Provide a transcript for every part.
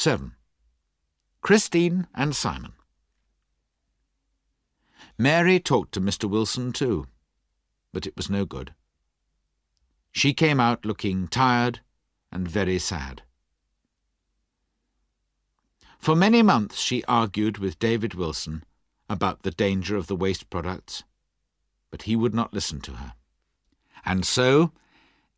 7. Christine and Simon. Mary talked to Mr. Wilson too, but it was no good. She came out looking tired and very sad. For many months she argued with David Wilson about the danger of the waste products, but he would not listen to her. And so,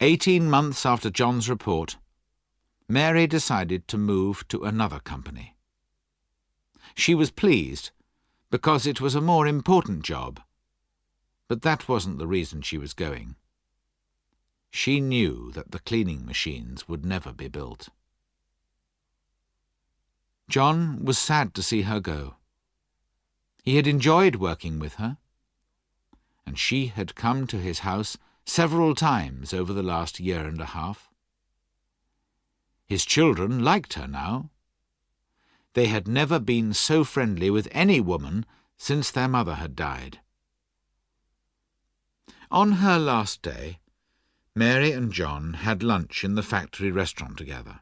18 months after John's report, Mary decided to move to another company. She was pleased because it was a more important job, but that wasn't the reason she was going. She knew that the cleaning machines would never be built. John was sad to see her go. He had enjoyed working with her, and she had come to his house several times over the last year and a half. His children liked her now. They had never been so friendly with any woman since their mother had died. On her last day, Mary and John had lunch in the factory restaurant together.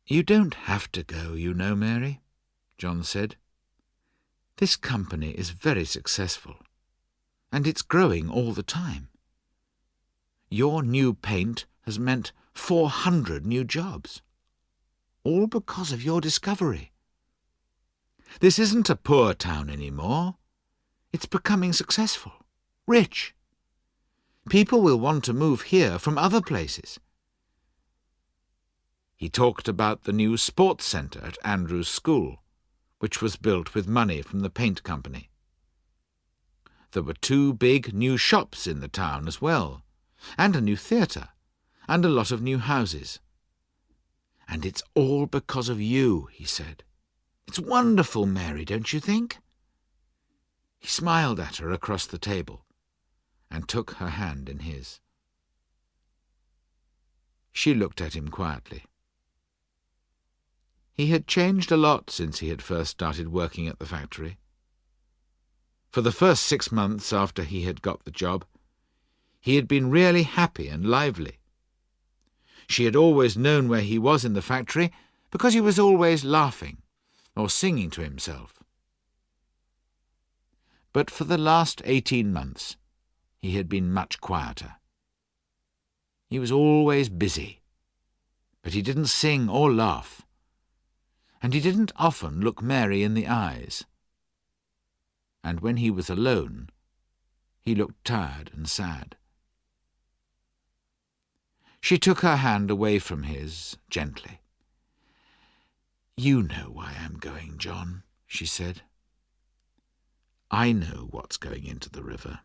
"You don't have to go, you know, Mary," John said. "This company is very successful, and it's growing all the time. Your new paint has meant 400 new jobs, all because of your discovery. This isn't a poor town anymore. It's becoming successful, rich. People will want to move here from other places." He talked about the new sports centre at Andrew's school, which was built with money from the paint company. There were 2 big new shops in the town as well, and a new theatre, and a lot of new houses. "And it's all because of you," he said. "It's wonderful, Mary, don't you think?" He smiled at her across the table and took her hand in his. She looked at him quietly. He had changed a lot since he had first started working at the factory. For the first 6 months after he had got the job, he had been really happy and lively. She had always known where he was in the factory because he was always laughing or singing to himself. But for the last 18 months, he had been much quieter. He was always busy, but he didn't sing or laugh, and he didn't often look Mary in the eyes. And when he was alone, he looked tired and sad. She took her hand away from his, gently. "You know why I'm going, John," she said. "I know what's going into the river,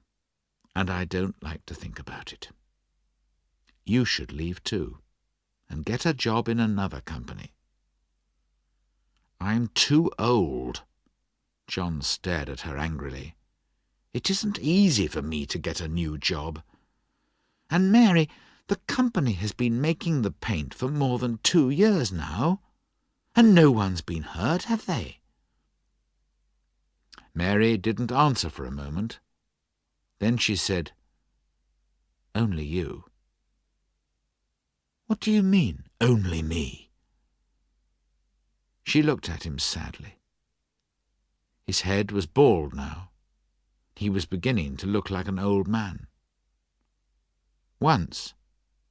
and I don't like to think about it. You should leave too, and get a job in another company." "I'm too old." John stared at her angrily. "It isn't easy for me to get a new job. And Mary, the company has been making the paint for more than 2 years now, and no one's been hurt, have they?" Mary didn't answer for a moment. Then she said, "Only you." "What do you mean, only me?" She looked at him sadly. His head was bald now. He was beginning to look like an old man. Once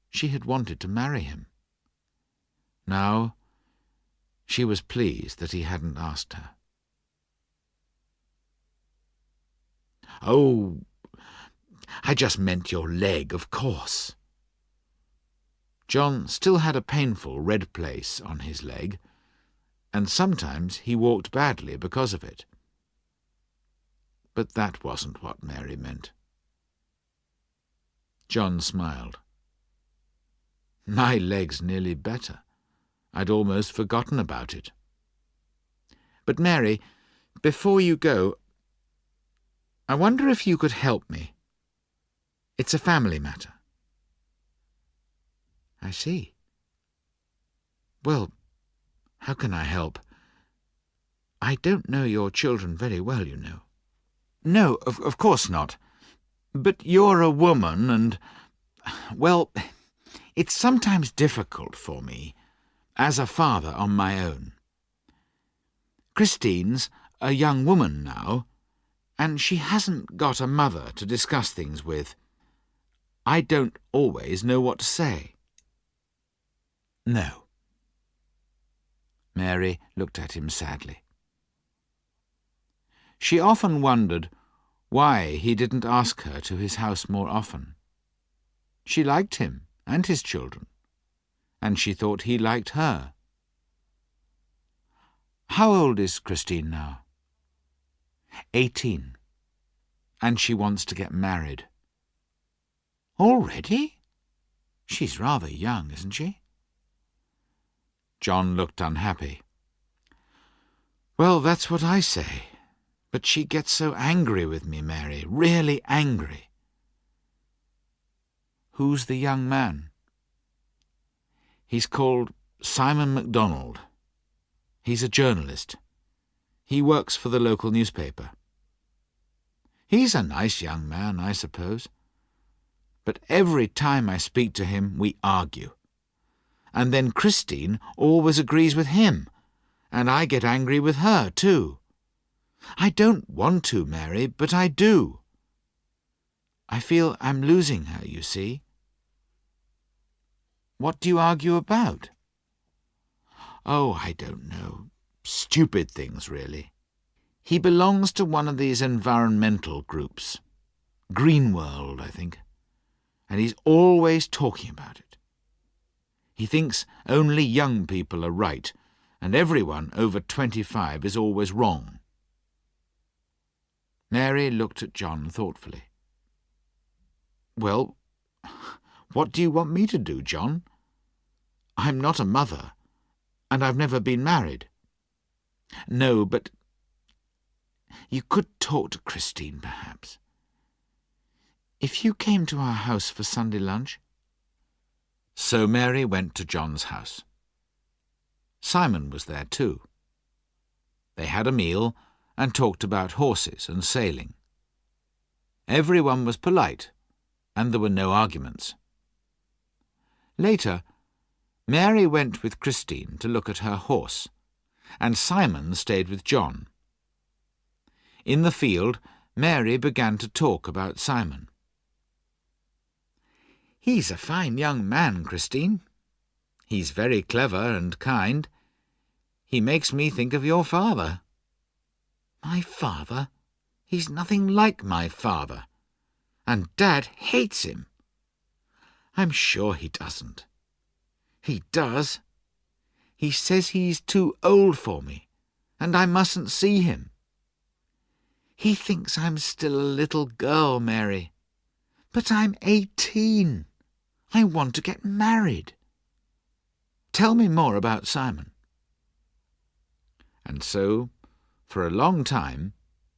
she had wanted to marry him. Now she was pleased that he hadn't asked her. "Oh, I just meant your leg, of course." John still had a painful red place on his leg, and sometimes he walked badly because of it. But that wasn't what Mary meant. John smiled. "My leg's nearly better. I'd almost forgotten about it. But Mary, before you go, I wonder if you could help me. It's a family matter." "I see. Well, how can I help? I don't know your children very well, you know." "No, of course not. But you're a woman and, well, it's sometimes difficult for me. as a father on my own. Christine's a young woman now, and she hasn't got a mother to discuss things with. I don't always know what to say." "No." Mary looked at him sadly. She often wondered why he didn't ask her to his house more often. She liked him and his children, and she thought he liked her. "How old is Christine now?" 18, and she wants to get married." "Already? She's rather young, isn't she?" John looked unhappy. "Well, that's what I say. But she gets so angry with me, Mary, really angry." "Who's the young man?" "He's called Simon MacDonald. He's a journalist. He works for the local newspaper. He's a nice young man, I suppose. But every time I speak to him, we argue. And then Christine always agrees with him, and I get angry with her too. I don't want to, Mary, but I do. I feel I'm losing her, you see." "What do you argue about?" "Oh, I don't know. Stupid things, really. He belongs to one of these environmental groups. Green World, I think. And he's always talking about it. He thinks only young people are right, and everyone over 25 is always wrong." Mary looked at John thoughtfully. "Well, what do you want me to do, John? I'm not a mother, and I've never been married." "No, but you could talk to Christine, perhaps. If you came to our house for Sunday lunch." So Mary went to John's house. Simon was there too. They had a meal and talked about horses and sailing. Everyone was polite, and there were no arguments. Later, Mary went with Christine to look at her horse, and Simon stayed with John. In the field, Mary began to talk about Simon. "He's a fine young man, Christine. He's very clever and kind. He makes me think of your father." "My father? He's nothing like my father. And Dad hates him." "I'm sure he doesn't." "He does. He says he's too old for me, and I mustn't see him. He thinks I'm still a little girl, Mary. But I'm 18. I want to get married. Tell me more about Simon." And so, for a long time,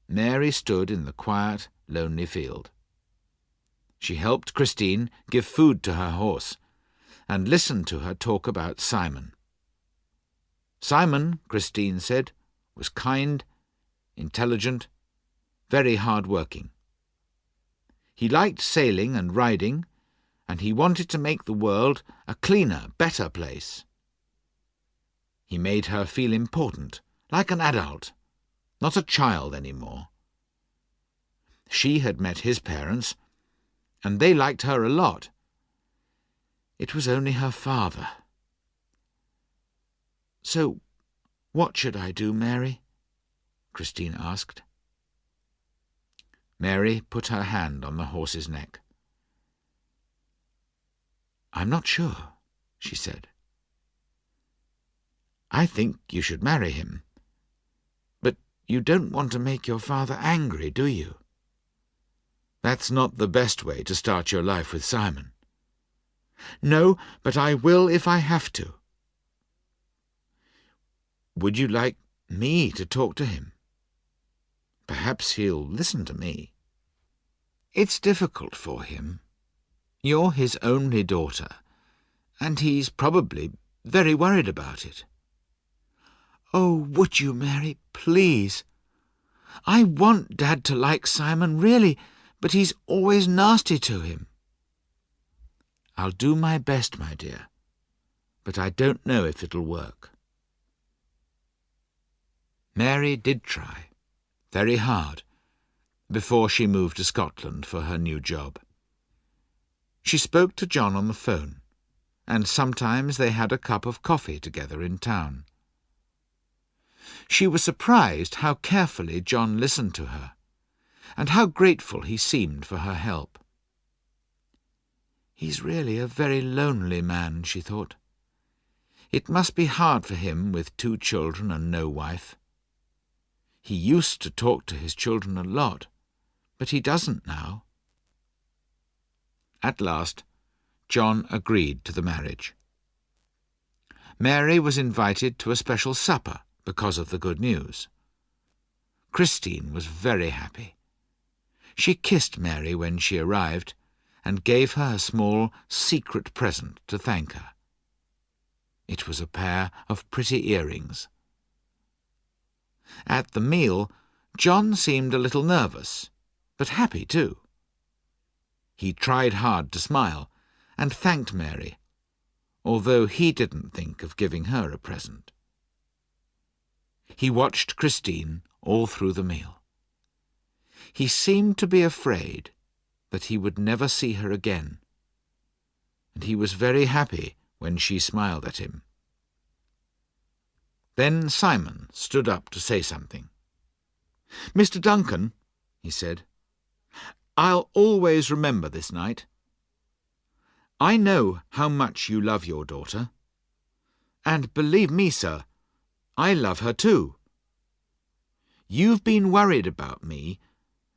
Mary stood in the quiet, lonely field. She helped Christine give food to her horse, and listened to her talk about Simon. Simon, Christine said, was kind, intelligent, very hard-working. He liked sailing and riding, and he wanted to make the world a cleaner, better place. He made her feel important, like an adult, not a child any more. She had met his parents, and they liked her a lot. It was only her father. "So, what should I do, Mary?" Christine asked. Mary put her hand on the horse's neck. "I'm not sure," she said. "I think you should marry him. But you don't want to make your father angry, do you? That's not the best way to start your life with Simon." "No, but I will if I have to." "Would you like me to talk to him? Perhaps he'll listen to me." "It's difficult for him. You're his only daughter, and he's probably very worried about it." "Oh, would you, Mary, please? I want Dad to like Simon, really, but he's always nasty to him." "I'll do my best, my dear. but I don't know if it'll work." Mary did try, very hard, before she moved to Scotland for her new job. She spoke to John on the phone, and sometimes they had a cup of coffee together in town. She was surprised how carefully John listened to her, and how grateful he seemed for her help. "He's really a very lonely man," she thought. "It must be hard for him with 2 children and no wife. He used to talk to his children a lot, but he doesn't now." At last, John agreed to the marriage. Mary was invited to a special supper because of the good news. Christine was very happy. She kissed Mary when she arrived and gave her a small secret present to thank her. It was a pair of pretty earrings. At the meal, John seemed a little nervous, but happy too. He tried hard to smile and thanked Mary, although he didn't think of giving her a present. He watched Christine all through the meal. He seemed to be afraid that he would never see her again, and he was very happy when she smiled at him. Then Simon stood up to say something. "Mr. Duncan," he said, "I'll always remember this night. I know how much you love your daughter, and believe me, sir, I love her too. You've been worried about me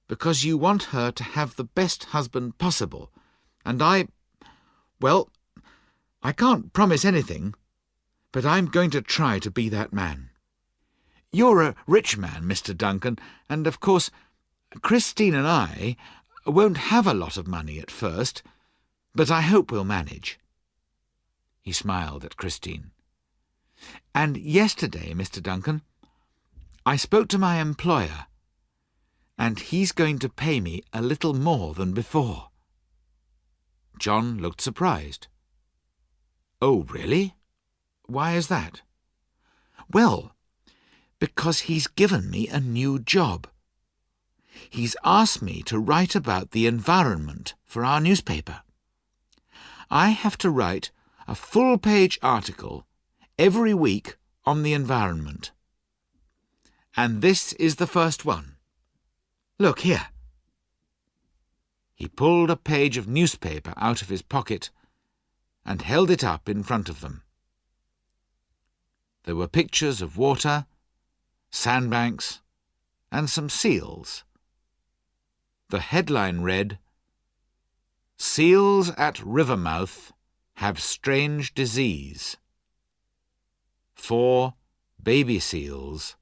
because you want her to have the best husband possible, and I can't promise anything, but I'm going to try to be that man. You're a rich man, Mr. Duncan, and of course Christine and I won't have a lot of money at first, but I hope we'll manage." He smiled at Christine. "And yesterday, Mr. Duncan, I spoke to my employer, and he's going to pay me a little more than before." John looked surprised. "Oh, really? Why is that?" "Well, because he's given me a new job. He's asked me to write about the environment for our newspaper. I have to write a full-page article every week on the environment. And this is the first one. Look here." He pulled a page of newspaper out of his pocket and held it up in front of them. There were pictures of water, sandbanks, and some seals. The headline read, "Seals at river mouth have strange disease. 4 baby seals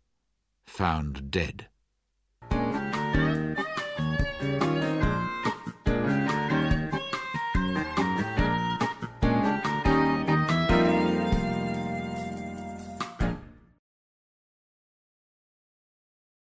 found dead."